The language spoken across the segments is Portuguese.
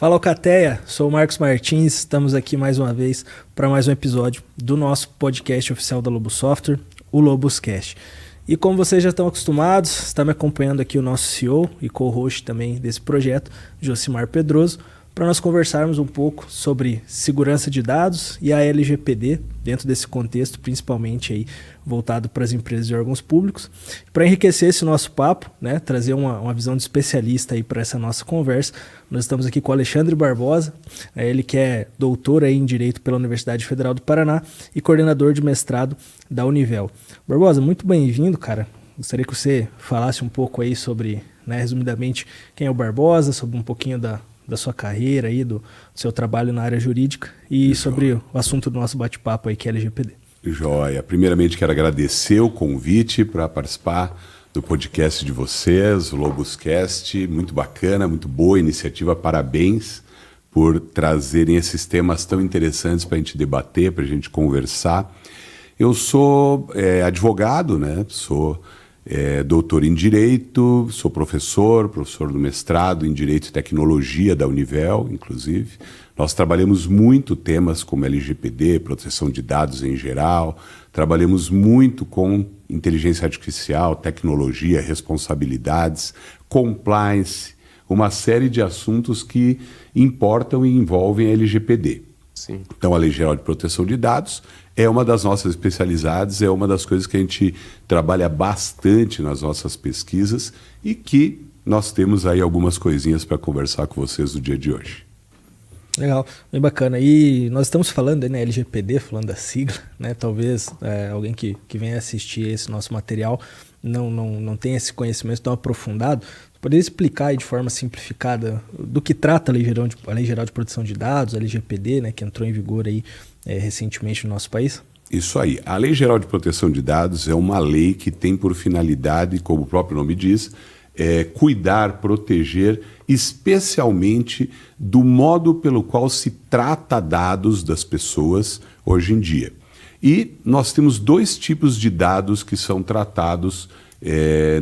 Fala, Alcateia, sou o Marcos Martins, estamos aqui mais uma vez para mais um episódio do nosso podcast oficial da Lobo Software, o Loboscast. E como vocês já estão acostumados, está me acompanhando aqui o nosso CEO e co-host também desse projeto, Josimar Pedroso, para nós conversarmos um pouco sobre segurança de dados e a LGPD, dentro desse contexto, principalmente aí voltado para as empresas e órgãos públicos. Para enriquecer esse nosso papo, né, trazer uma visão de especialista aí para essa nossa conversa, nós estamos aqui com o Alexandre Barbosa, ele que é doutor aí em Direito pela Universidade Federal do Paraná e coordenador de mestrado da Univel. Barbosa, muito bem-vindo, cara. Gostaria que você falasse um pouco aí sobre, né, resumidamente, quem é o Barbosa, sobre um pouquinho da sua carreira aí, do seu trabalho na área jurídica e sobre o assunto do nosso bate-papo aí, que é LGPD. Joia. Primeiramente, quero agradecer o convite para participar do podcast de vocês, o Loboscast. Muito bacana, muito boa iniciativa. Parabéns por trazerem esses temas tão interessantes para a gente debater, para a gente conversar. Eu sou advogado, né? Sou doutor em Direito, sou professor do mestrado em Direito e Tecnologia da Univel, inclusive. Nós trabalhamos muito temas como LGPD, proteção de dados em geral, trabalhamos muito com inteligência artificial, tecnologia, responsabilidades, compliance, uma série de assuntos que importam e envolvem a LGPD. Sim. Então, a Lei Geral de Proteção de Dados é uma das nossas especialidades, é uma das coisas que a gente trabalha bastante nas nossas pesquisas e que nós temos aí algumas coisinhas para conversar com vocês no dia de hoje. Legal, bem bacana. E nós estamos falando aí, né, LGPD, falando da sigla, né? Talvez alguém que venha assistir esse nosso material não tenha esse conhecimento tão aprofundado. Poderia explicar aí de forma simplificada do que trata a Lei Geral de Proteção de Dados, a LGPD, né, que entrou em vigor aí recentemente no nosso país? Isso aí. A Lei Geral de Proteção de Dados é uma lei que tem por finalidade, como o próprio nome diz, cuidar, proteger, especialmente do modo pelo qual se trata dados das pessoas hoje em dia. E nós temos dois tipos de dados que são tratados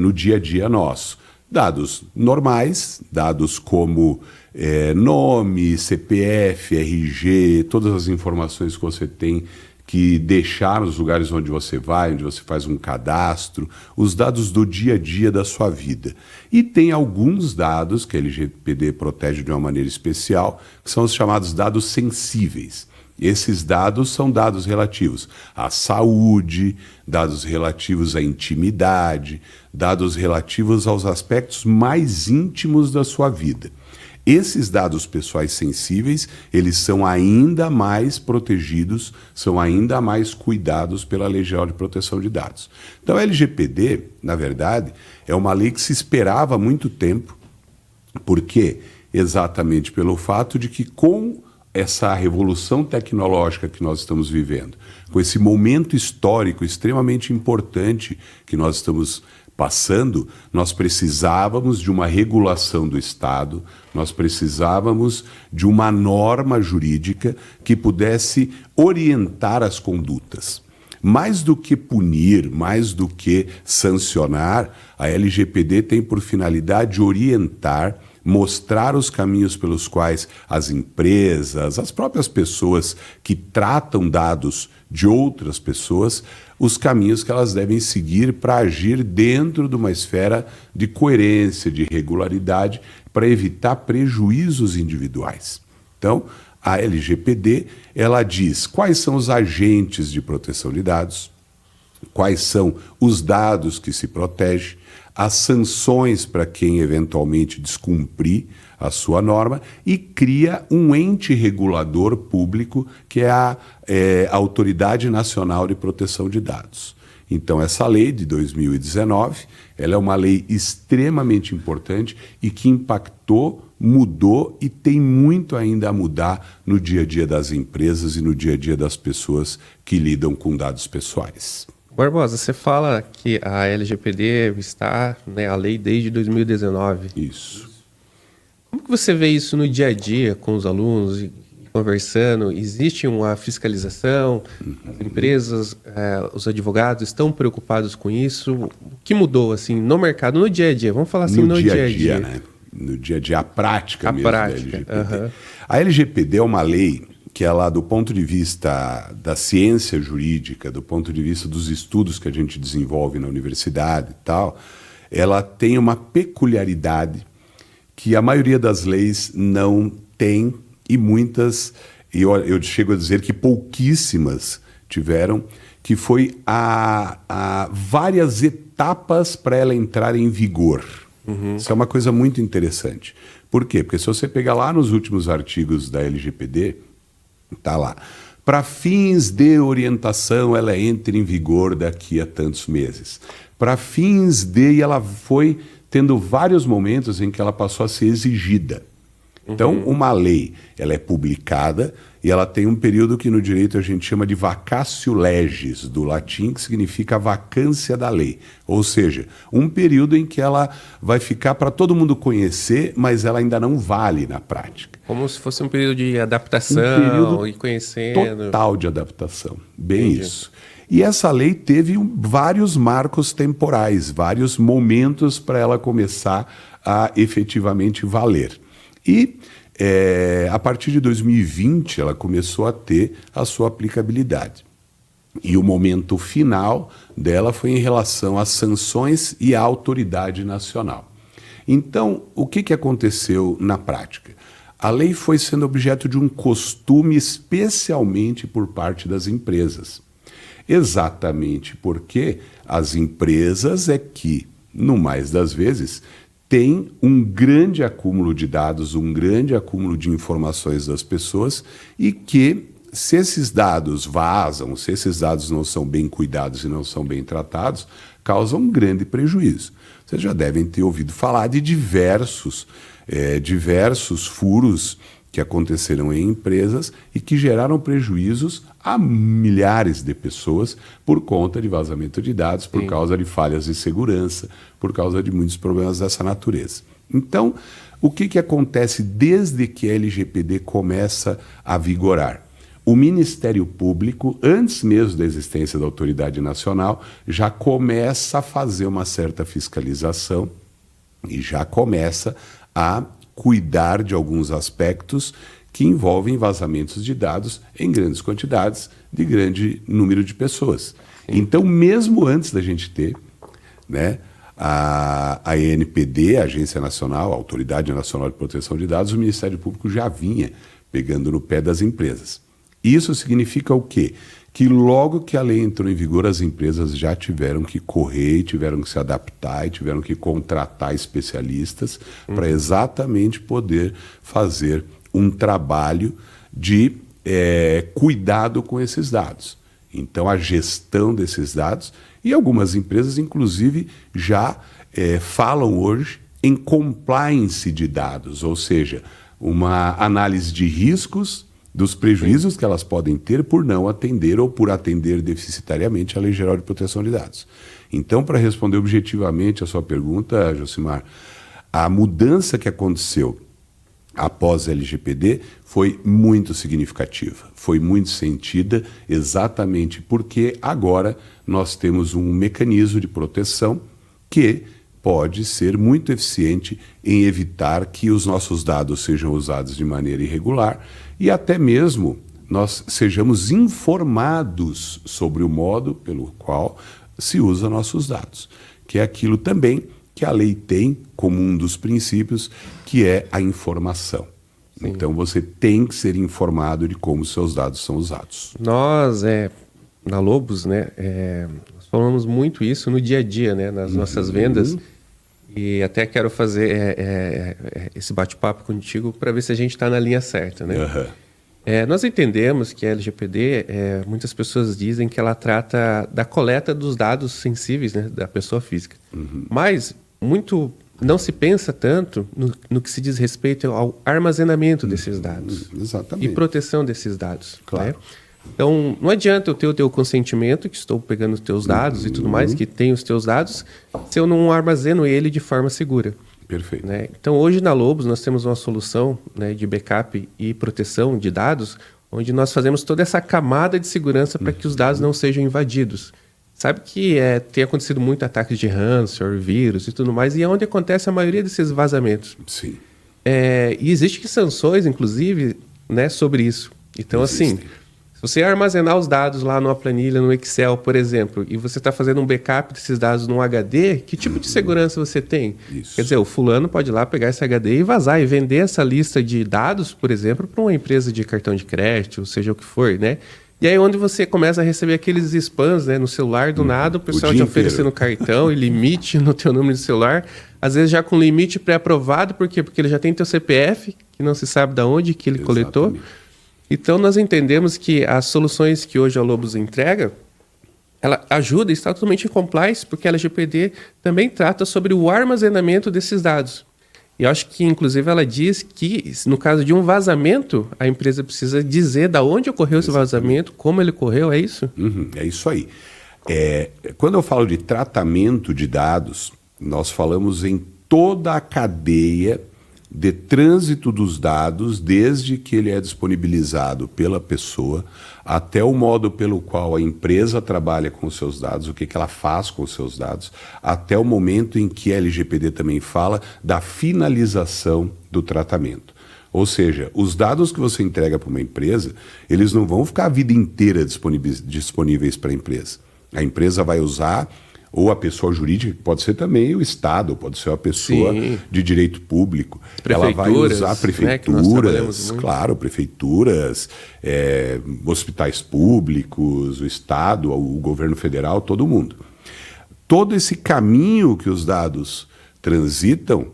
no dia a dia nosso. Dados normais, dados como nome, CPF, RG, todas as informações que você tem que deixar nos lugares onde você vai, onde você faz um cadastro, os dados do dia a dia da sua vida. E tem alguns dados que a LGPD protege de uma maneira especial, que são os chamados dados sensíveis. Esses dados são dados relativos à saúde, dados relativos à intimidade, dados relativos aos aspectos mais íntimos da sua vida. Esses dados pessoais sensíveis, eles são ainda mais protegidos, são ainda mais cuidados pela Lei Geral de Proteção de Dados. Então, a LGPD, na verdade, é uma lei que se esperava há muito tempo. Por quê? Exatamente pelo fato de que com essa revolução tecnológica que nós estamos vivendo, com esse momento histórico extremamente importante que nós estamos passando, nós precisávamos de uma regulação do Estado, nós precisávamos de uma norma jurídica que pudesse orientar as condutas. Mais do que punir, mais do que sancionar, a LGPD tem por finalidade orientar, mostrar os caminhos pelos quais as empresas, as próprias pessoas que tratam dados de outras pessoas, os caminhos que elas devem seguir para agir dentro de uma esfera de coerência, de regularidade, para evitar prejuízos individuais. Então, a LGPD, ela diz quais são os agentes de proteção de dados, quais são os dados que se protegem, as sanções para quem eventualmente descumprir a sua norma e cria um ente regulador público que é a Autoridade Nacional de Proteção de Dados. Então, essa lei de 2019, ela é uma lei extremamente importante e que impactou, mudou e tem muito ainda a mudar no dia a dia das empresas e no dia a dia das pessoas que lidam com dados pessoais. Barbosa, você fala que a LGPD está, né, a lei desde 2019. Isso. Como que você vê isso no dia a dia com os alunos, conversando? Existe uma fiscalização? As empresas, os advogados estão preocupados com isso? O que mudou assim no mercado, no dia a dia? Vamos falar assim, no dia a dia, né? no dia a dia, a prática mesmo da LGPD. Uhum. A LGPD é uma lei que ela, do ponto de vista da ciência jurídica, do ponto de vista dos estudos que a gente desenvolve na universidade e tal, ela tem uma peculiaridade que a maioria das leis não tem e muitas, eu chego a dizer que pouquíssimas tiveram, que foi a várias etapas para ela entrar em vigor. Isso é uma coisa muito interessante. Por quê? Porque se você pegar lá nos últimos artigos da LGPD, está lá. Para fins de orientação, ela entra em vigor daqui a tantos meses. Para fins de... E ela foi tendo vários momentos em que ela passou a ser exigida. Então, uma lei, ela é publicada e ela tem um período que no direito a gente chama de vacatio legis, do latim, que significa a vacância da lei. Ou seja, um período em que ela vai ficar para todo mundo conhecer, mas ela ainda não vale na prática. Como se fosse um período de adaptação, período e conhecendo. Total de adaptação. Bem isso. E essa lei teve vários marcos temporais, vários momentos para ela começar a efetivamente valer. E a partir de 2020 ela começou a ter a sua aplicabilidade. E o momento final dela foi em relação às sanções e à autoridade nacional. Então, o que aconteceu na prática? A lei foi sendo objeto de um costume especialmente por parte das empresas. Exatamente porque as empresas é que, no mais das vezes, tem um grande acúmulo de dados, um grande acúmulo de informações das pessoas e que, se esses dados vazam, se esses dados não são bem cuidados e não são bem tratados, causam um grande prejuízo. Vocês já devem ter ouvido falar de diversos furos que aconteceram em empresas e que geraram prejuízos a milhares de pessoas por conta de vazamento de dados, por causa de falhas de segurança, por causa de muitos problemas dessa natureza. Então, o que acontece desde que a LGPD começa a vigorar? O Ministério Público, antes mesmo da existência da Autoridade Nacional, já começa a fazer uma certa fiscalização e já começa a cuidar de alguns aspectos que envolvem vazamentos de dados em grandes quantidades de grande número de pessoas. Então, mesmo antes da gente ter, né, a ANPD, a Agência Nacional, a Autoridade Nacional de Proteção de Dados, o Ministério Público já vinha pegando no pé das empresas. Isso significa o quê? Que logo que a lei entrou em vigor, as empresas já tiveram que correr, tiveram que se adaptar e tiveram que contratar especialistas para exatamente poder fazer um trabalho de cuidado com esses dados. Então, a gestão desses dados, e algumas empresas, inclusive, já falam hoje em compliance de dados, ou seja, uma análise de riscos, dos prejuízos que elas podem ter por não atender ou por atender deficitariamente a Lei Geral de Proteção de Dados. Então, para responder objetivamente a sua pergunta, Josimar, a mudança que aconteceu após a LGPD foi muito significativa, foi muito sentida, exatamente porque agora nós temos um mecanismo de proteção que pode ser muito eficiente em evitar que os nossos dados sejam usados de maneira irregular e até mesmo nós sejamos informados sobre o modo pelo qual se usa nossos dados, que é aquilo também que a lei tem como um dos princípios, que é a informação. Sim. Então você tem que ser informado de como seus dados são usados. Nós, na Lobos, né, nós falamos muito isso no dia a dia, né, nas nossas vendas. E até quero fazer esse bate-papo contigo para ver se a gente está na linha certa, né? Nós entendemos que a LGPD, muitas pessoas dizem que ela trata da coleta dos dados sensíveis, né, da pessoa física. Mas não se pensa tanto no que se diz respeito ao armazenamento desses dados. Exatamente. E proteção desses dados. Claro. Né? Então, não adianta eu ter o teu consentimento, que estou pegando os teus dados e tudo mais, que tem os teus dados, se eu não armazeno ele de forma segura. Perfeito. Né? Então, hoje na Lobos, nós temos uma solução, né, de backup e proteção de dados, onde nós fazemos toda essa camada de segurança para que os dados não sejam invadidos. sabe que tem acontecido muito ataques de ransomware, vírus e tudo mais, e é onde acontece a maioria desses vazamentos. Sim. E existem sanções, inclusive, né, sobre isso. Então, assim, se você armazenar os dados lá numa planilha, no Excel, por exemplo, e você está fazendo um backup desses dados num HD, que tipo de segurança você tem? Isso. Quer dizer, o fulano pode ir lá pegar esse HD e vazar e vender essa lista de dados, por exemplo, para uma empresa de cartão de crédito, ou seja o que for, né? E aí onde você começa a receber aqueles spams, né, no celular, do nada, o pessoal te oferecendo cartão e limite no teu número de celular, às vezes já com limite pré-aprovado, por quê? Porque ele já tem teu CPF, que não se sabe de onde que ele coletou. Então nós entendemos que as soluções que hoje a Lobos entrega, ela ajuda e está totalmente em compliance, porque a LGPD também trata sobre o armazenamento desses dados. E eu acho que, inclusive, ela diz que, no caso de um vazamento, a empresa precisa dizer de onde ocorreu esse vazamento, como ele ocorreu, é isso? É isso aí. Quando eu falo de tratamento de dados, nós falamos em toda a cadeia de trânsito dos dados, desde que ele é disponibilizado pela pessoa, até o modo pelo qual a empresa trabalha com os seus dados, o que ela faz com os seus dados, até o momento em que a LGPD também fala da finalização do tratamento. Ou seja, os dados que você entrega para uma empresa, eles não vão ficar a vida inteira disponíveis para a empresa. A empresa vai usar, ou a pessoa jurídica, que pode ser também o Estado, pode ser a pessoa de direito público. Ela vai usar prefeituras, né, claro, prefeituras, hospitais públicos, o Estado, o governo federal, todo mundo. Todo esse caminho que os dados transitam,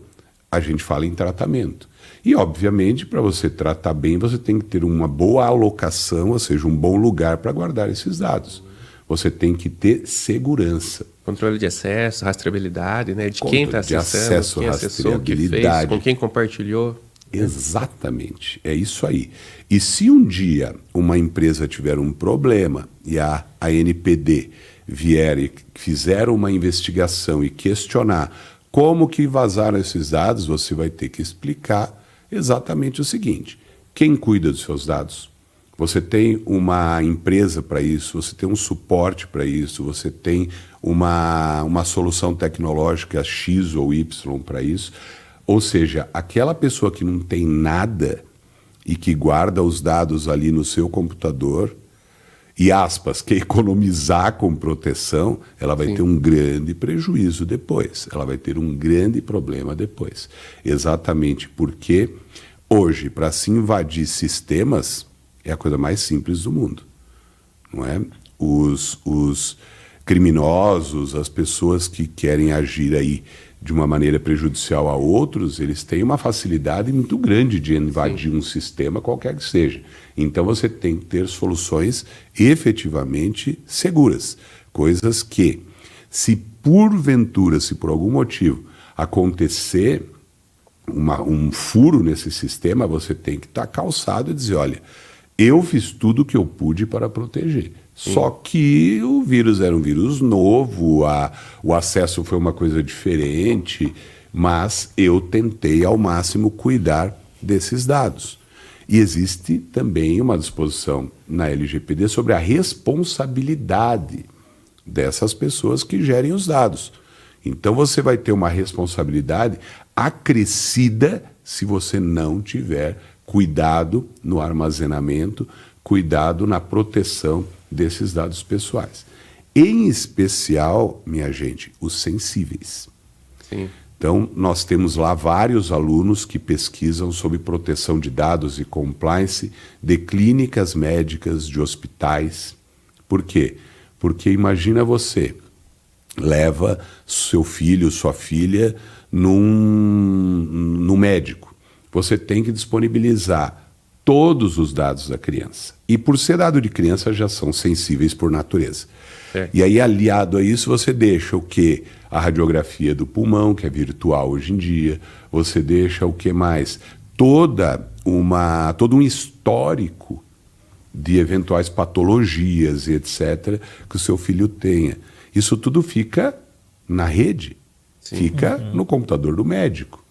a gente fala em tratamento. E, obviamente, para você tratar bem, você tem que ter uma boa alocação, ou seja, um bom lugar para guardar esses dados. Você tem que ter segurança. Controle de acesso, rastreabilidade, né? De quem está acessando, quem acessou, o que fez, com quem compartilhou. Exatamente, é isso aí. E se um dia uma empresa tiver um problema e a ANPD vier e fizer uma investigação e questionar como que vazaram esses dados, você vai ter que explicar exatamente o seguinte: quem cuida dos seus dados? Você tem uma empresa para isso, você tem um suporte para isso, você tem uma solução tecnológica X ou Y para isso. Ou seja, aquela pessoa que não tem nada e que guarda os dados ali no seu computador e, aspas, quer economizar com proteção, ela vai ter um grande prejuízo depois, ela vai ter um grande problema depois. Exatamente porque hoje, para se invadir sistemas, é a coisa mais simples do mundo, não é? Os criminosos, as pessoas que querem agir aí de uma maneira prejudicial a outros, eles têm uma facilidade muito grande de invadir um sistema qualquer que seja. Então você tem que ter soluções efetivamente seguras, coisas que, se porventura, se por algum motivo acontecer um furo nesse sistema, você tem que estar calçado e dizer, olha, eu fiz tudo o que eu pude para proteger. Só que o vírus era um vírus novo, o acesso foi uma coisa diferente, mas eu tentei ao máximo cuidar desses dados. E existe também uma disposição na LGPD sobre a responsabilidade dessas pessoas que gerem os dados. Então você vai ter uma responsabilidade acrescida se você não tiver cuidado no armazenamento, cuidado na proteção desses dados pessoais. Em especial, minha gente, os sensíveis. Sim. Então, nós temos lá vários alunos que pesquisam sobre proteção de dados e compliance de clínicas médicas, de hospitais. Por quê? Porque imagina você, leva seu filho, sua filha num médico. Você tem que disponibilizar todos os dados da criança. E por ser dado de criança, já são sensíveis por natureza. E aí, aliado a isso, você deixa o quê? A radiografia do pulmão, que é virtual hoje em dia. Você deixa o que mais? Todo um histórico de eventuais patologias e etc. que o seu filho tenha. Isso tudo fica na rede, fica no computador do médico.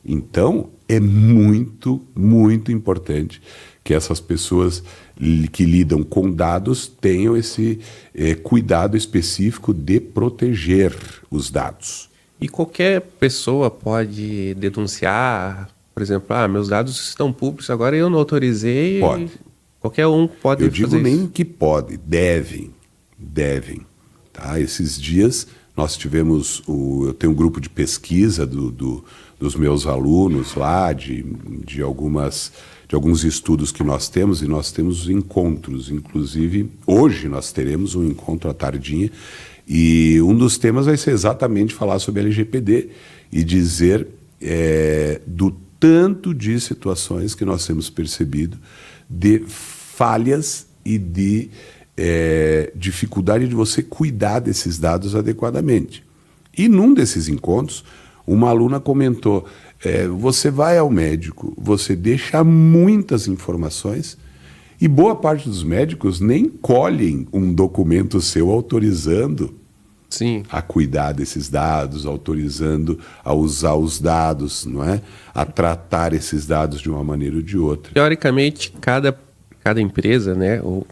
Então, é muito, muito importante que essas pessoas que lidam com dados tenham esse cuidado específico de proteger os dados. E qualquer pessoa pode denunciar, por exemplo, meus dados estão públicos, agora eu não autorizei. Pode. Qualquer um pode fazer isso. Eu digo nem que pode, devem. Tá? Esses dias nós tivemos, eu tenho um grupo de pesquisa dos meus alunos lá, de alguns estudos que nós temos, e nós temos encontros. Inclusive, hoje nós teremos um encontro à tardinha, e um dos temas vai ser exatamente falar sobre LGPD e dizer do tanto de situações que nós temos percebido de falhas e de dificuldade de você cuidar desses dados adequadamente. E num desses encontros, uma aluna comentou, você vai ao médico, você deixa muitas informações e boa parte dos médicos nem colhem um documento seu autorizando Sim. a cuidar desses dados, autorizando a usar os dados, não é? A tratar esses dados de uma maneira ou de outra. Teoricamente, cada empresa, né, ou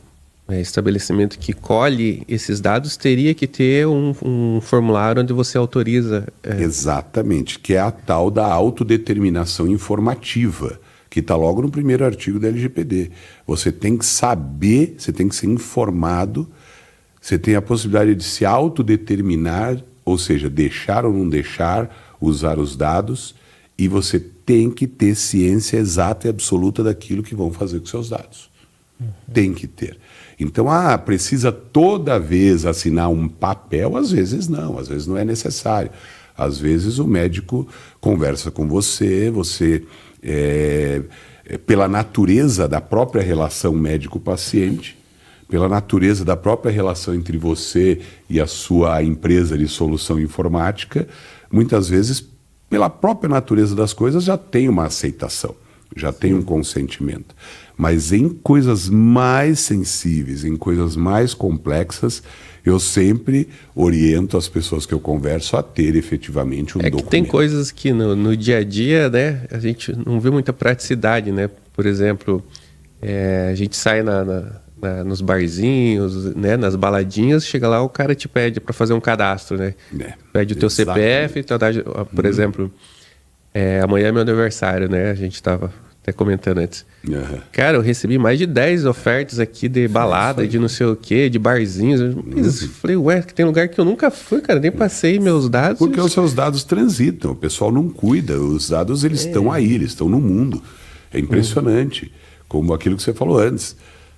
estabelecimento que colhe esses dados teria que ter um formulário onde você autoriza. Exatamente, que é a tal da autodeterminação informativa, que está logo no primeiro artigo da LGPD. Você tem que saber, você tem que ser informado, você tem a possibilidade de se autodeterminar, ou seja, deixar ou não deixar usar os dados, e você tem que ter ciência exata e absoluta daquilo que vão fazer com seus dados. Tem que ter. Então, precisa toda vez assinar um papel? Às vezes não é necessário. Às vezes o médico conversa com você, pela natureza da própria relação médico-paciente, pela natureza da própria relação entre você e a sua empresa de solução informática, muitas vezes, pela própria natureza das coisas, já tem uma aceitação, já tem um consentimento. Mas em coisas mais sensíveis, em coisas mais complexas, eu sempre oriento as pessoas que eu converso a ter efetivamente um documento. Que tem coisas que no dia a dia, né, a gente não vê muita praticidade, né? Por exemplo, a gente sai nos barzinhos, né, nas baladinhas, chega lá, o cara te pede para fazer um cadastro, né? Pede o teu CPF, por exemplo, amanhã é meu aniversário, né? A gente estava até comentando antes. Cara, eu recebi mais de 10 ofertas aqui de balada, de não sei o quê, de barzinhos. Eu falei, que tem lugar que eu nunca fui, cara, nem passei meus dados. Porque os seus dados transitam, o pessoal não cuida, os dados eles estão aí, eles estão no mundo. É impressionante, como aquilo que você falou antes.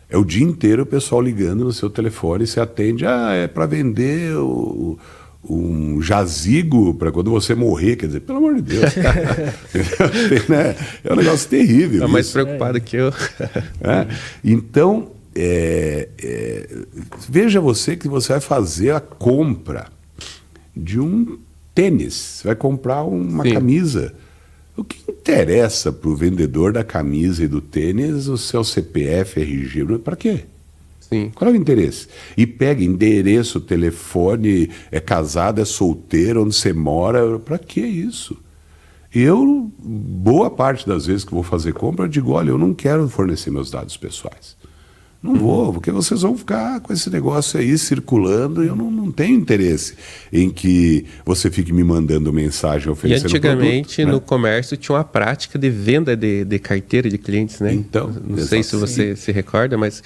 É o dia inteiro o pessoal ligando no seu telefone, você atende, é para vender um jazigo para quando você morrer, quer dizer, pelo amor de Deus. É um negócio terrível. Está mais preocupado que eu. Então, veja você que você vai fazer a compra de um tênis, você vai comprar uma camisa. O que interessa para o vendedor da camisa e do tênis o seu CPF, RG? Para quê? Sim. Qual é o interesse? E pega endereço, telefone, é casado, é solteiro, onde você mora. Para que isso? Eu, boa parte das vezes que vou fazer compra, eu digo, olha, eu não quero fornecer meus dados pessoais. Não vou, porque vocês vão ficar com esse negócio aí circulando e eu não tenho interesse em que você fique me mandando mensagem oferecendo produto. E antigamente no comércio tinha uma prática de venda de carteira de clientes, né? Então, não sei se você se recorda, mas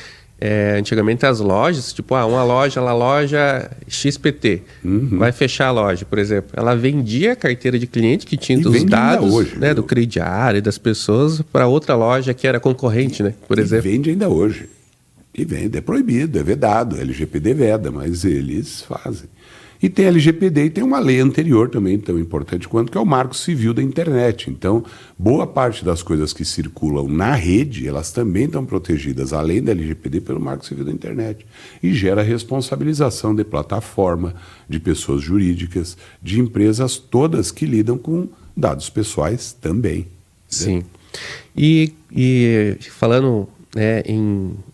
antigamente as lojas, tipo, uma loja XPT, vai fechar a loja, por exemplo. Ela vendia a carteira de cliente que tinha os dados hoje, né, do crediário das pessoas para outra loja que era concorrente, né? Por exemplo. Vende ainda hoje. E vende, é proibido, é vedado, a LGPD veda, mas eles fazem. E tem a LGPD e tem uma lei anterior também, tão importante quanto, que é o Marco Civil da Internet. Então, boa parte das coisas que circulam na rede, elas também estão protegidas, além da LGPD, pelo Marco Civil da Internet. E gera responsabilização de plataforma, de pessoas jurídicas, de empresas todas que lidam com dados pessoais também. Sim. E falando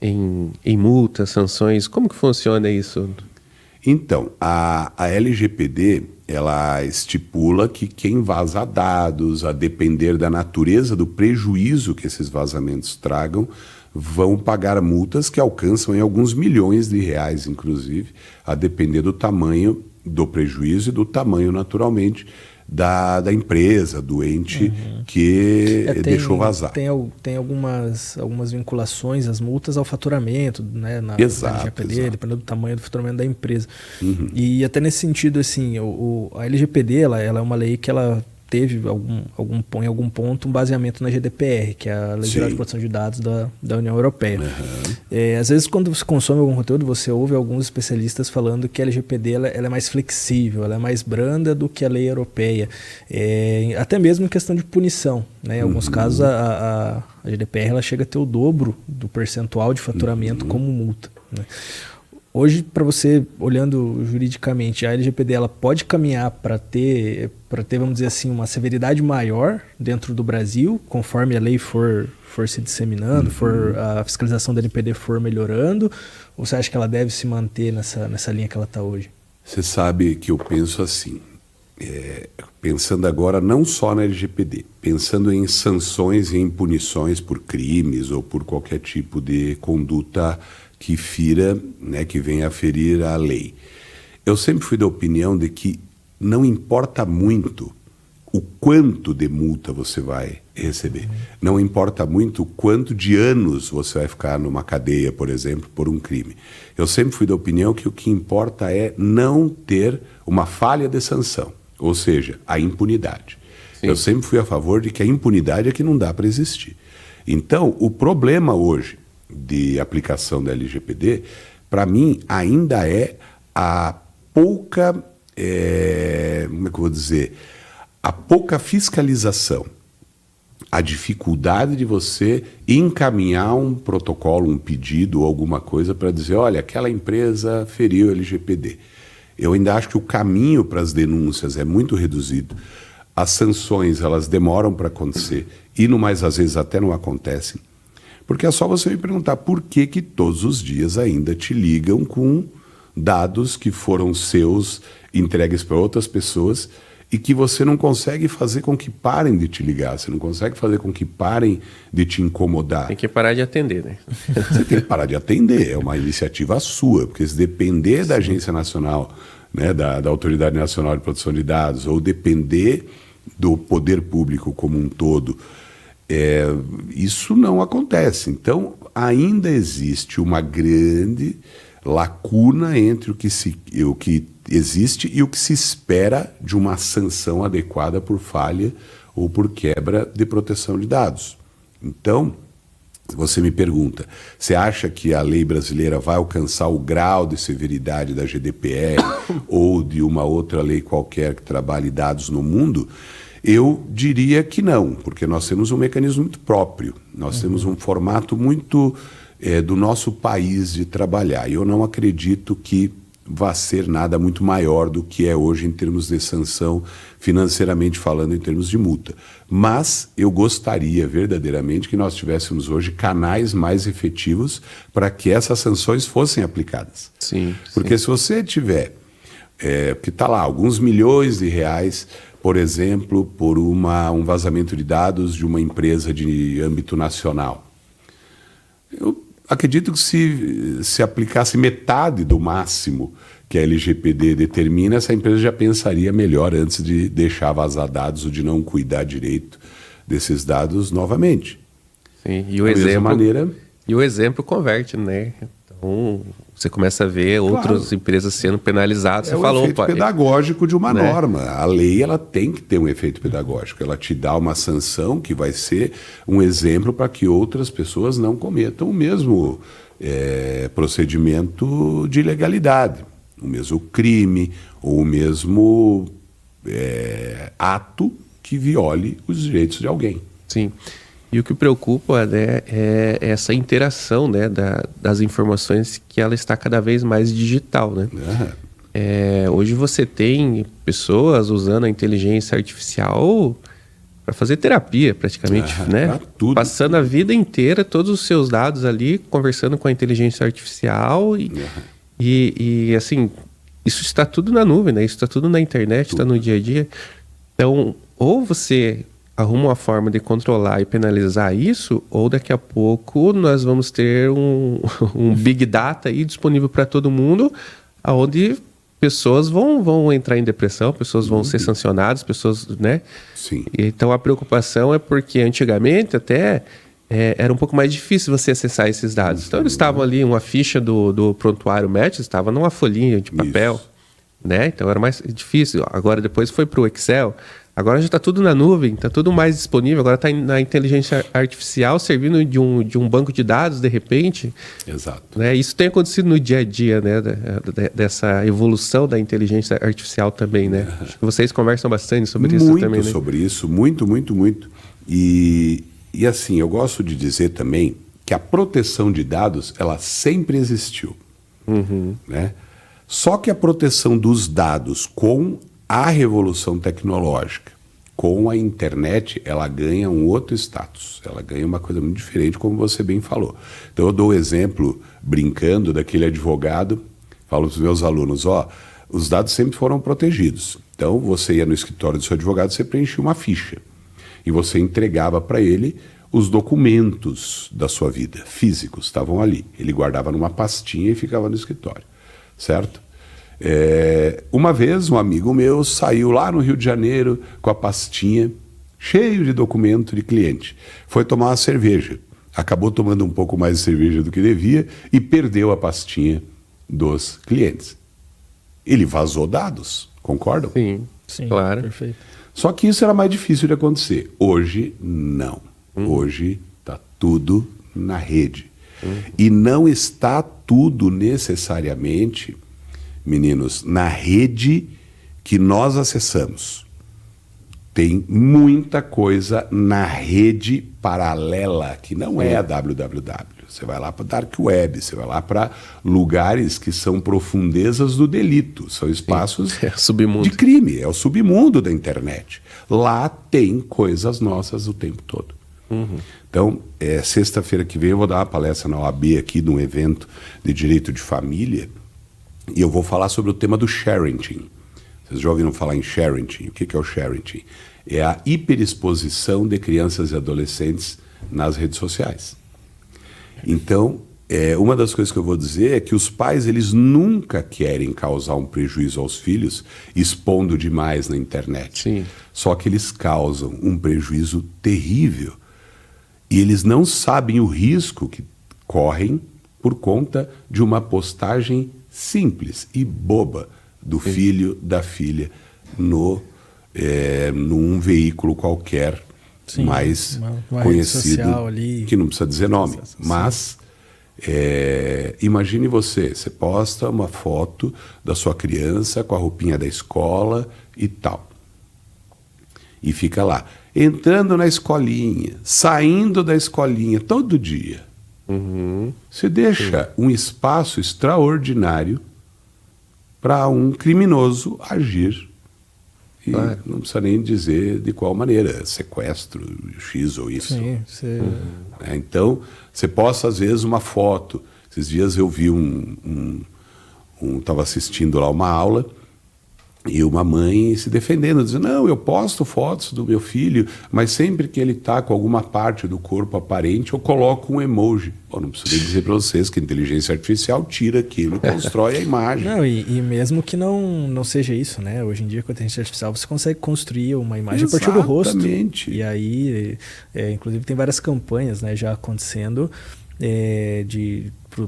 em multas, sanções, como que funciona isso? Então, a LGPD, ela estipula que quem vaza dados, a depender da natureza do prejuízo que esses vazamentos tragam, vão pagar multas que alcançam em alguns milhões de reais, inclusive, a depender do tamanho do prejuízo e do tamanho, naturalmente, da empresa, do ente que deixou vazar. Tem algumas vinculações, as multas ao faturamento, né, na LGPD, dependendo do tamanho do faturamento da empresa. E até nesse sentido, assim, a LGPD ela é uma lei que ela teve em algum ponto um baseamento na GDPR, que é a Lei Geral de Proteção de Dados da União Europeia. Às vezes, quando você consome algum conteúdo, você ouve alguns especialistas falando que a LGPD ela é mais flexível, ela é mais branda do que a lei europeia, até mesmo em questão de punição, né? Em alguns casos, a GDPR ela chega a ter o dobro do percentual de faturamento como multa, né? Hoje, para você, olhando juridicamente, a LGPD ela pode caminhar para ter, vamos dizer assim, uma severidade maior dentro do Brasil, conforme a lei for se disseminando, a fiscalização da LGPD for melhorando, ou você acha que ela deve se manter nessa linha que ela está hoje? Você sabe que eu penso assim, pensando agora não só na LGPD, pensando em sanções e em punições por crimes ou por qualquer tipo de conduta que fira, né, que venha a ferir a lei. Eu sempre fui da opinião de que não importa muito o quanto de multa você vai receber. Não importa muito o quanto de anos você vai ficar numa cadeia, por exemplo, por um crime. Eu sempre fui da opinião que o que importa é não ter uma falha de sanção, ou seja, a impunidade. Sim. Eu sempre fui a favor de que a impunidade é que não dá para existir. Então, o problema hoje de aplicação da LGPD, para mim, ainda é a pouca, como é que eu vou dizer, a pouca fiscalização, a dificuldade de você encaminhar um protocolo, um pedido ou alguma coisa para dizer, olha, aquela empresa feriu a LGPD. Eu ainda acho que o caminho para as denúncias é muito reduzido, as sanções elas demoram para acontecer e, no mais às vezes, até não acontecem. Porque é só você me perguntar por que todos os dias ainda te ligam com dados que foram seus, entregues para outras pessoas e que você não consegue fazer com que parem de te ligar, você não consegue fazer com que parem de te incomodar. Tem que parar de atender, né? Você tem que parar de atender, é uma iniciativa sua, porque se depender da Agência Nacional, né, da Autoridade Nacional de Proteção de Dados, ou depender do poder público como um todo, isso não acontece. Então, ainda existe uma grande lacuna entre o que existe e o que se espera de uma sanção adequada por falha ou por quebra de proteção de dados. Então, você me pergunta, você acha que a lei brasileira vai alcançar o grau de severidade da GDPR ou de uma outra lei qualquer que trabalhe dados no mundo? Eu diria que não, porque nós temos um mecanismo muito próprio, nós temos um formato muito do nosso país de trabalhar. E eu não acredito que vá ser nada muito maior do que é hoje em termos de sanção, financeiramente falando, em termos de multa. Mas eu gostaria verdadeiramente que nós tivéssemos hoje canais mais efetivos para que essas sanções fossem aplicadas. Sim. Porque se você tiver, que está lá, alguns milhões de reais, por exemplo, por um vazamento de dados de uma empresa de âmbito nacional. Eu acredito que se aplicasse metade do máximo que a LGPD determina, essa empresa já pensaria melhor antes de deixar vazar dados ou de não cuidar direito desses dados novamente. Sim, e o exemplo converte, né? Então, você começa a ver outras empresas sendo penalizadas. Você falou, o efeito pedagógico de uma norma. A lei ela tem que ter um efeito pedagógico. Ela te dá uma sanção que vai ser um exemplo para que outras pessoas não cometam o mesmo procedimento de ilegalidade, o mesmo crime ou o mesmo ato que viole os direitos de alguém. Sim. E o que preocupa, né, é essa interação, né, das informações, que ela está cada vez mais digital, né? Hoje você tem pessoas usando a inteligência artificial para fazer terapia, praticamente, né? Tudo. Passando a vida inteira, todos os seus dados ali, conversando com a inteligência artificial e assim, isso está tudo na nuvem, né? Isso está tudo na internet, está no dia a dia. Então, ou você arruma uma forma de controlar e penalizar isso, ou daqui a pouco nós vamos ter um Big Data aí disponível para todo mundo, onde pessoas vão entrar em depressão, pessoas vão ser sancionadas, pessoas, né? Sim. Então a preocupação é porque antigamente até era um pouco mais difícil você acessar esses dados. Então eles estavam ali, uma ficha do prontuário médico estava numa folhinha de papel, né? Então era mais difícil. Agora depois foi para o Excel. Agora já está tudo na nuvem, está tudo mais disponível. Agora está na inteligência artificial servindo de um banco de dados, de repente. Exato. Né? Isso tem acontecido no dia a dia, né? Dessa evolução da inteligência artificial também, né? Acho que vocês conversam bastante sobre isso também, né? Muito sobre isso, muito, muito, muito. E assim, eu gosto de dizer também que a proteção de dados, ela sempre existiu. Né? Só que a proteção dos dados com a revolução tecnológica, com a internet, ela ganha um outro status. Ela ganha uma coisa muito diferente, como você bem falou. Então eu dou o exemplo, brincando, daquele advogado, falo para os meus alunos, os dados sempre foram protegidos. Então você ia no escritório do seu advogado, você preenchia uma ficha. E você entregava para ele os documentos da sua vida, físicos, estavam ali. Ele guardava numa pastinha e ficava no escritório, certo? Uma vez um amigo meu saiu lá no Rio de Janeiro com a pastinha cheio de documento de cliente. Foi tomar uma cerveja. Acabou tomando um pouco mais de cerveja do que devia e perdeu a pastinha dos clientes. Ele vazou dados, concordam? Sim, claro. Perfeito. Só que isso era mais difícil de acontecer. Hoje, não. Hoje está tudo na rede. E não está tudo necessariamente, meninos, na rede que nós acessamos. Tem muita coisa na rede paralela, que não é a www. Você vai lá para a Dark Web, você vai lá para lugares que são profundezas do delito, são espaços submundo. de crime, é o submundo da internet. Lá tem coisas nossas o tempo todo. Então, sexta-feira que vem eu vou dar uma palestra na OAB aqui, num evento de direito de família, e eu vou falar sobre o tema do sharenting. Vocês já ouviram falar em sharenting? O que é o sharenting? É a hiperexposição de crianças e adolescentes nas redes sociais. Então, uma das coisas que eu vou dizer é que os pais, eles nunca querem causar um prejuízo aos filhos expondo demais na internet. Sim. Só que eles causam um prejuízo terrível. E eles não sabem o risco que correm por conta de uma postagem simples e boba do filho, da filha, num veículo qualquer. Sim, mais uma conhecido, ali, que não precisa dizer nome, mas imagine você posta uma foto da sua criança com a roupinha da escola e tal, e fica lá, entrando na escolinha, saindo da escolinha, todo dia. Você deixa um espaço extraordinário para um criminoso agir. E não precisa nem dizer de qual maneira, sequestro, X ou Y. Sim, Então, você posta às vezes uma foto. Esses dias eu vi estava assistindo lá uma aula e uma mãe se defendendo, dizendo, não, eu posto fotos do meu filho, mas sempre que ele está com alguma parte do corpo aparente, eu coloco um emoji. Bom, não preciso dizer para vocês que a inteligência artificial tira aquilo, constrói a imagem. Não, e mesmo que não seja isso, né? Hoje em dia, com a inteligência artificial, você consegue construir uma imagem a partir do rosto. Exatamente. E aí, inclusive, tem várias campanhas, né, já acontecendo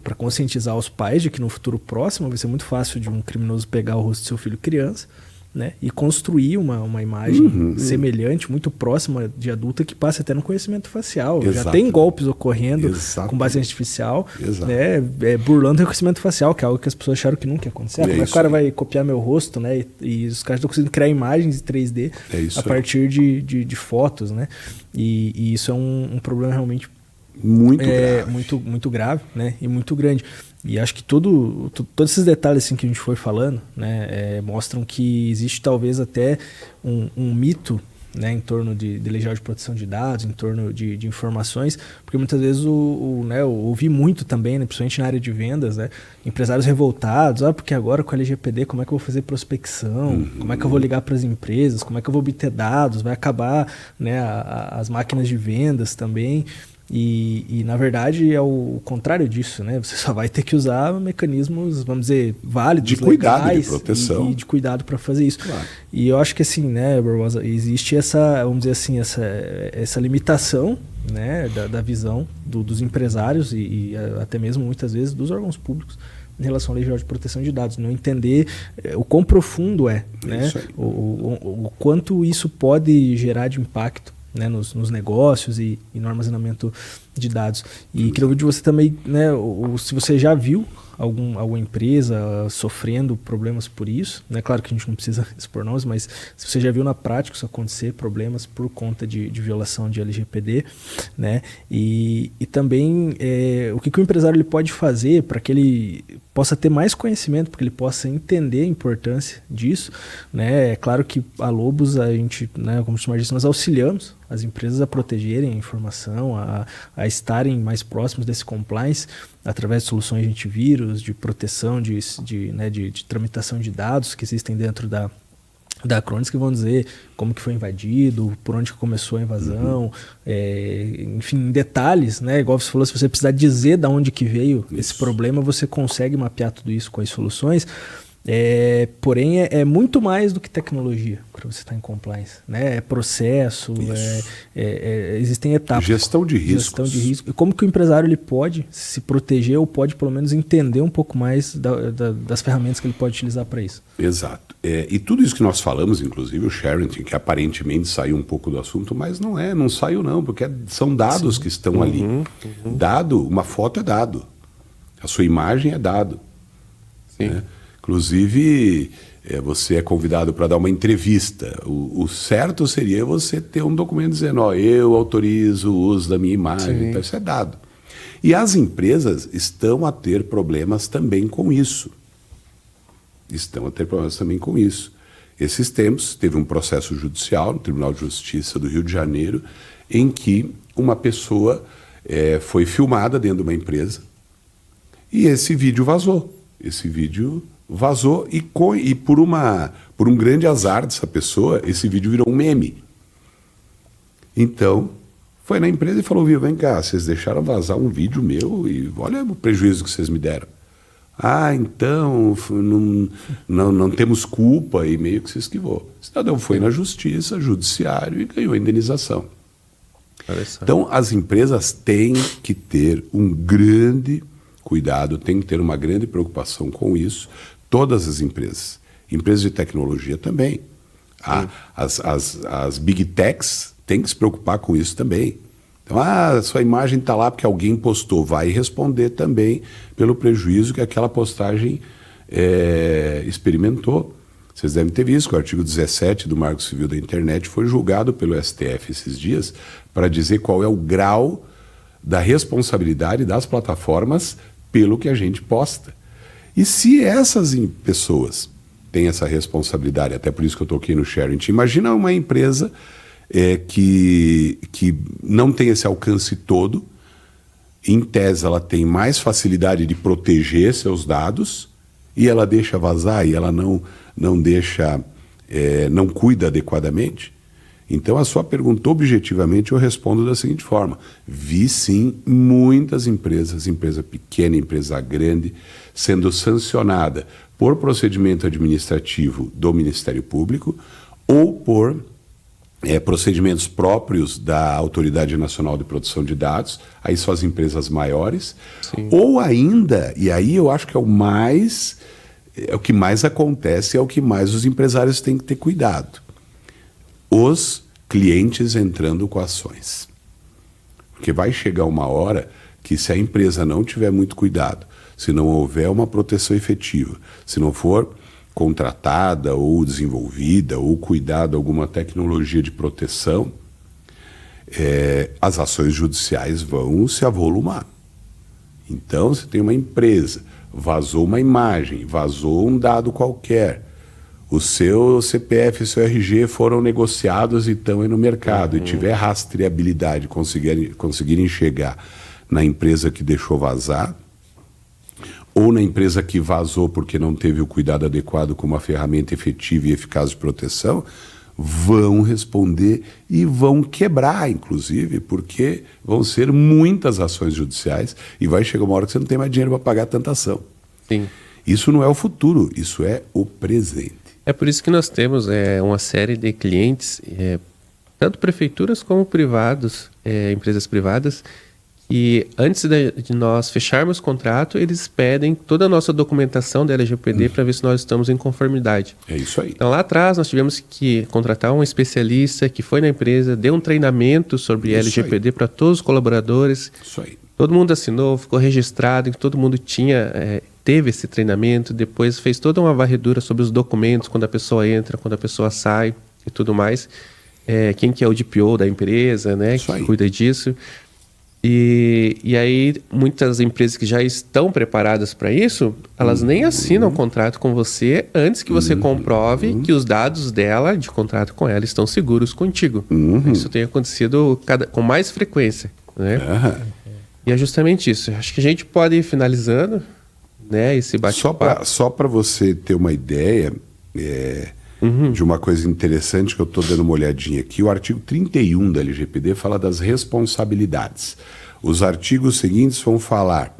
para conscientizar os pais de que no futuro próximo vai ser muito fácil de um criminoso pegar o rosto do seu filho criança, né, e construir uma imagem semelhante, muito próxima de adulta, que passe até no conhecimento facial. Exato. Já tem golpes ocorrendo com base artificial, né, burlando o reconhecimento facial, que é algo que as pessoas acharam que nunca ia acontecer. Como é que o cara vai copiar meu rosto, né? E os caras estão conseguindo criar imagens em 3D a partir de fotos, né? E isso é um problema realmente muito grave. Muito grave, né? E muito grande. E acho que todos esses detalhes assim, que a gente foi falando, né, mostram que existe talvez até um mito né, em torno de Lei Geral de Proteção de Dados, em torno de informações, porque muitas vezes né, eu ouvi muito também, né, principalmente na área de vendas, né, empresários revoltados, porque agora com a LGPD como é que eu vou fazer prospecção, como é que eu vou ligar para as empresas, como é que eu vou obter dados, vai acabar, né, as máquinas de vendas também. E na verdade é o contrário disso, né? Você só vai ter que usar mecanismos, vamos dizer, válidos, de cuidado, legais, de proteção e de cuidado para fazer isso. Claro. E eu acho que assim, né, Barbosa, existe essa, vamos dizer assim, essa limitação, né, da visão dos empresários e até mesmo muitas vezes dos órgãos públicos em relação à Lei Geral de Proteção de Dados, não entender o quão profundo né, o quanto isso pode gerar de impacto, né, nos negócios e no armazenamento de dados. E queria ouvir de você também, né, se você já viu alguma empresa sofrendo problemas por isso, né? Claro que a gente não precisa expor nomes, mas se você já viu na prática isso acontecer, problemas por conta de violação de LGPD, né? E também o que o empresário ele pode fazer para que ele possa ter mais conhecimento, para que ele possa entender a importância disso, né? É claro que a Lobos, a gente, né, como o Sumar disse, nós auxiliamos as empresas a protegerem a informação, a estarem mais próximos desse compliance através de soluções de antivírus, de proteção, de tramitação de dados que existem dentro da Acronis, que vão dizer como que foi invadido, por onde que começou a invasão, enfim, em detalhes, né? Igual você falou, se você precisar dizer de onde que veio esse problema, você consegue mapear tudo isso com as soluções. Porém, é muito mais do que tecnologia para você estar em compliance, né? É processo, existem etapas. Gestão de riscos. Gestão de risco. E como que o empresário ele pode se proteger ou pode pelo menos entender um pouco mais das ferramentas que ele pode utilizar para isso. Exato. E tudo isso que nós falamos, inclusive o Sherrington, que aparentemente saiu um pouco do assunto, mas não saiu não, porque são dados que estão ali. Dado, uma foto é dado. A sua imagem é dado. Sim. Né? Inclusive, você é convidado para dar uma entrevista. O certo seria você ter um documento dizendo, eu autorizo o uso da minha imagem. Então, isso é dado. E as empresas estão a ter problemas também com isso. Esses tempos, teve um processo judicial no Tribunal de Justiça do Rio de Janeiro, em que uma pessoa foi filmada dentro de uma empresa e esse vídeo vazou. E por um grande azar dessa pessoa, esse vídeo virou um meme. Então, foi na empresa e falou, vem cá, vocês deixaram vazar um vídeo meu e olha o prejuízo que vocês me deram. Então, não temos culpa, e meio que se esquivou. O cidadão foi na justiça, judiciário, e ganhou a indenização. Então, as empresas têm que ter um grande cuidado, têm que ter uma grande preocupação com isso. Todas as empresas de tecnologia também. As big techs têm que se preocupar com isso também. Então, sua imagem está lá porque alguém postou, vai responder também pelo prejuízo que aquela postagem experimentou. Vocês devem ter visto que o artigo 17 do Marco Civil da Internet foi julgado pelo STF esses dias para dizer qual é o grau da responsabilidade das plataformas pelo que a gente posta. E se essas pessoas têm essa responsabilidade, até por isso que eu toquei no sharing, imagina uma empresa que não tem esse alcance todo, em tese ela tem mais facilidade de proteger seus dados e ela deixa vazar e ela não deixa, não cuida adequadamente. Então a sua pergunta, objetivamente, eu respondo da seguinte forma: vi sim muitas empresas, empresa pequena, empresa grande, sendo sancionada por procedimento administrativo do Ministério Público ou por procedimentos próprios da Autoridade Nacional de Proteção de Dados, aí são as empresas maiores, sim. Ou ainda, e aí eu acho que é o que mais acontece, é o que mais os empresários têm que ter cuidado. Os clientes entrando com ações. Porque vai chegar uma hora que, se a empresa não tiver muito cuidado, se não houver uma proteção efetiva, se não for contratada ou desenvolvida ou cuidado alguma tecnologia de proteção, as ações judiciais vão se avolumar. Então, se tem uma empresa, vazou uma imagem, vazou um dado qualquer, o seu CPF e o seu RG foram negociados e estão aí no mercado, e tiver rastreabilidade, conseguirem chegar na empresa que deixou vazar, ou na empresa que vazou porque não teve o cuidado adequado com uma ferramenta efetiva e eficaz de proteção, vão responder e vão quebrar, inclusive, porque vão ser muitas ações judiciais e vai chegar uma hora que você não tem mais dinheiro para pagar tanta ação. Sim. Isso não é o futuro, isso é o presente. É por isso que nós temos uma série de clientes, tanto prefeituras como privados, empresas privadas, e antes de nós fecharmos o contrato, eles pedem toda a nossa documentação da LGPD para ver se nós estamos em conformidade. É isso aí. Então lá atrás nós tivemos que contratar um especialista que foi na empresa, deu um treinamento sobre LGPD para todos os colaboradores. Isso aí. Todo mundo assinou, ficou registrado, que todo mundo teve esse treinamento, depois fez toda uma varredura sobre os documentos, quando a pessoa entra, quando a pessoa sai e tudo mais. Quem que é o DPO da empresa, né, que cuida disso. E aí, muitas empresas que já estão preparadas para isso, elas nem assinam o contrato com você antes que você comprove que os dados dela, de contrato com ela, estão seguros contigo. Isso tem acontecido com mais frequência, né? E é justamente isso. Acho que a gente pode ir finalizando, né, esse bate-papo. Só para você ter uma ideia de uma coisa interessante que eu estou dando uma olhadinha aqui, o artigo 31 da LGPD fala das responsabilidades. Os artigos seguintes vão falar,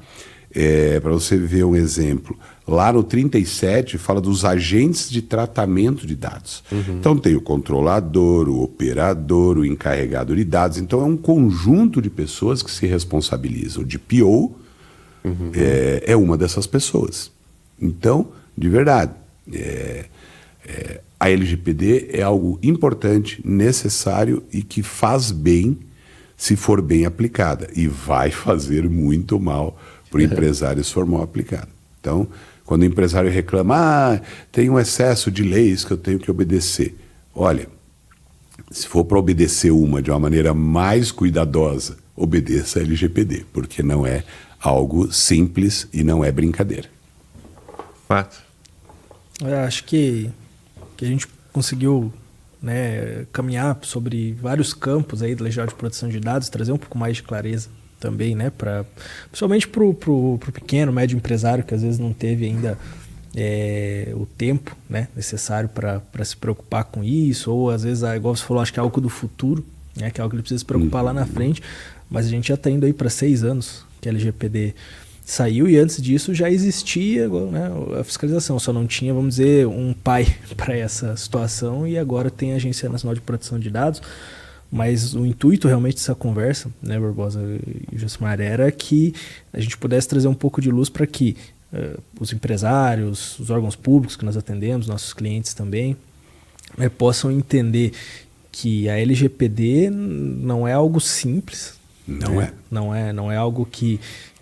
para você ver um exemplo, lá no 37 fala dos agentes de tratamento de dados. Então tem o controlador, o operador, o encarregado de dados. Então é um conjunto de pessoas que se responsabilizam. O DPO é uma dessas pessoas. Então, de verdade, a LGPD é algo importante, necessário e que faz bem se for bem aplicada. E vai fazer muito mal para o empresário se for mal aplicada. Então, quando o empresário reclama, tem um excesso de leis que eu tenho que obedecer. Olha, se for para obedecer de uma maneira mais cuidadosa, obedeça a LGPD, porque não é algo simples e não é brincadeira. Fato. Eu acho que a gente conseguiu, né, caminhar sobre vários campos aí da Legislação de Proteção de Dados, trazer um pouco mais de clareza também, né, principalmente para o pequeno, médio empresário que às vezes não teve ainda o tempo, né, necessário para se preocupar com isso, ou às vezes, igual você falou, acho que é algo do futuro, né, que é algo que ele precisa se preocupar lá na frente, mas a gente já está indo aí para 6 anos que a LGPD saiu, e antes disso já existia, né, a fiscalização, só não tinha, vamos dizer, um pai para essa situação, e agora tem a Agência Nacional de Proteção de Dados. Mas o intuito realmente dessa conversa, né, Barbosa e Josimar, era que a gente pudesse trazer um pouco de luz para que os empresários, os órgãos públicos que nós atendemos, nossos clientes também, né, possam entender que a LGPD não é algo simples. Não é algo que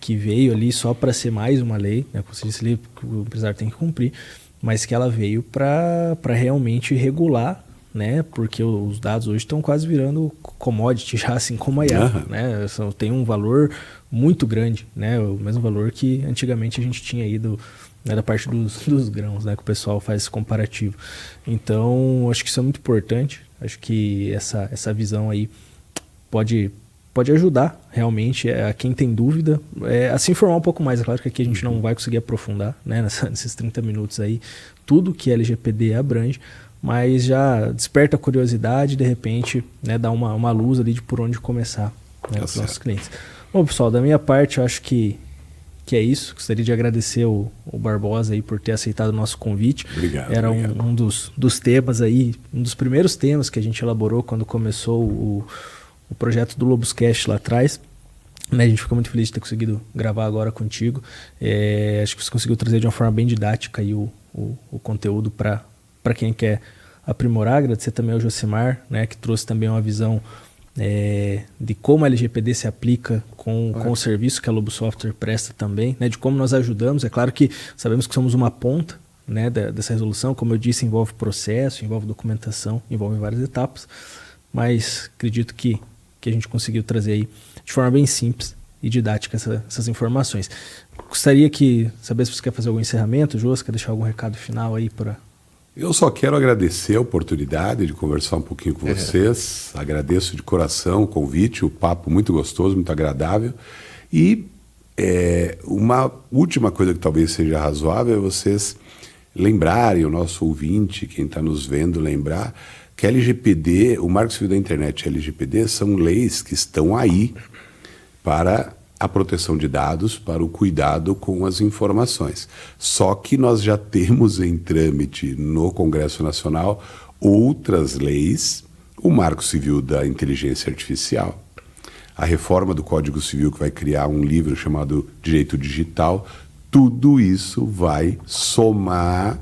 veio ali só para ser mais uma lei, né, como você disse ali, que o empresário tem que cumprir, mas que ela veio para realmente regular, né, porque os dados hoje estão quase virando commodity já, assim como a IA, né, tem um valor muito grande, né, o mesmo valor que antigamente a gente tinha aí da parte dos grãos, né, que o pessoal faz esse comparativo. Então, acho que isso é muito importante, acho que essa visão aí pode ajudar realmente a quem tem dúvida a se informar um pouco mais. É claro que aqui a gente não vai conseguir aprofundar, né, nesses 30 minutos aí tudo que a LGPD abrange, mas já desperta a curiosidade e de repente, né, dá uma luz ali de por onde começar, né, para os nossos clientes. Bom, pessoal, da minha parte eu acho que é isso. Gostaria de agradecer o Barbosa aí por ter aceitado o nosso convite. Obrigado. Era um dos temas aí, um dos primeiros temas que a gente elaborou quando começou o projeto do Loboscast lá atrás. Né, a gente ficou muito feliz de ter conseguido gravar agora contigo. Acho que você conseguiu trazer de uma forma bem didática aí o conteúdo para quem quer aprimorar. Agradecer também ao Josimar, né, que trouxe também uma visão de como a LGPD se aplica com o serviço que a Lobo Software presta também, né, de como nós ajudamos. É claro que sabemos que somos uma ponta, né, dessa resolução. Como eu disse, envolve processo, envolve documentação, envolve várias etapas, mas acredito que a gente conseguiu trazer aí de forma bem simples e didática essas informações. Gostaria saber se você quer fazer algum encerramento, Jô, você quer deixar algum recado final aí para Eu só quero agradecer a oportunidade de conversar um pouquinho com vocês. Agradeço de coração o convite, o papo muito gostoso, muito agradável. E uma última coisa que talvez seja razoável é vocês lembrarem, o nosso ouvinte, quem está nos vendo, lembrar que a LGPD, o Marco Civil da Internet e a LGPD são leis que estão aí para a proteção de dados, para o cuidado com as informações. Só que nós já temos em trâmite no Congresso Nacional outras leis, o Marco Civil da Inteligência Artificial, a reforma do Código Civil que vai criar um livro chamado Direito Digital. Tudo isso vai somar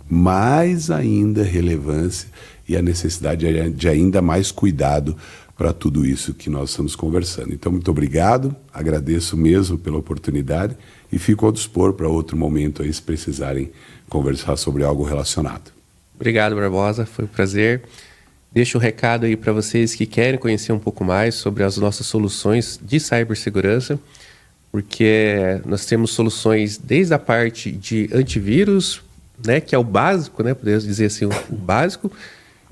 mais ainda relevância e a necessidade de ainda mais cuidado para tudo isso que nós estamos conversando. Então, muito obrigado, agradeço mesmo pela oportunidade e fico ao dispor para outro momento aí, se precisarem conversar sobre algo relacionado. Obrigado, Barbosa, foi um prazer. Deixo um recado aí para vocês que querem conhecer um pouco mais sobre as nossas soluções de cibersegurança, porque nós temos soluções desde a parte de antivírus, né, que é o básico, né, podemos dizer assim, o básico,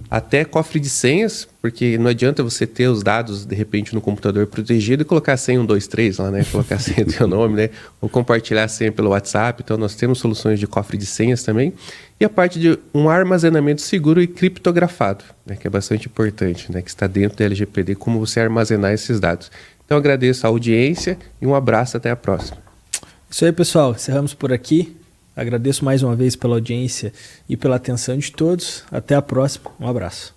até cofre de senhas, porque não adianta você ter os dados, de repente, no computador protegido e colocar a senha 123 lá, né? Colocar a senha do seu nome, né? Ou compartilhar a senha pelo WhatsApp. Então, nós temos soluções de cofre de senhas também. E a parte de um armazenamento seguro e criptografado, né? Que é bastante importante, né? Que está dentro da LGPD, como você armazenar esses dados. Então, agradeço a audiência e um abraço, até a próxima. Isso aí, pessoal. Encerramos por aqui. Agradeço mais uma vez pela audiência e pela atenção de todos. Até a próxima. Um abraço.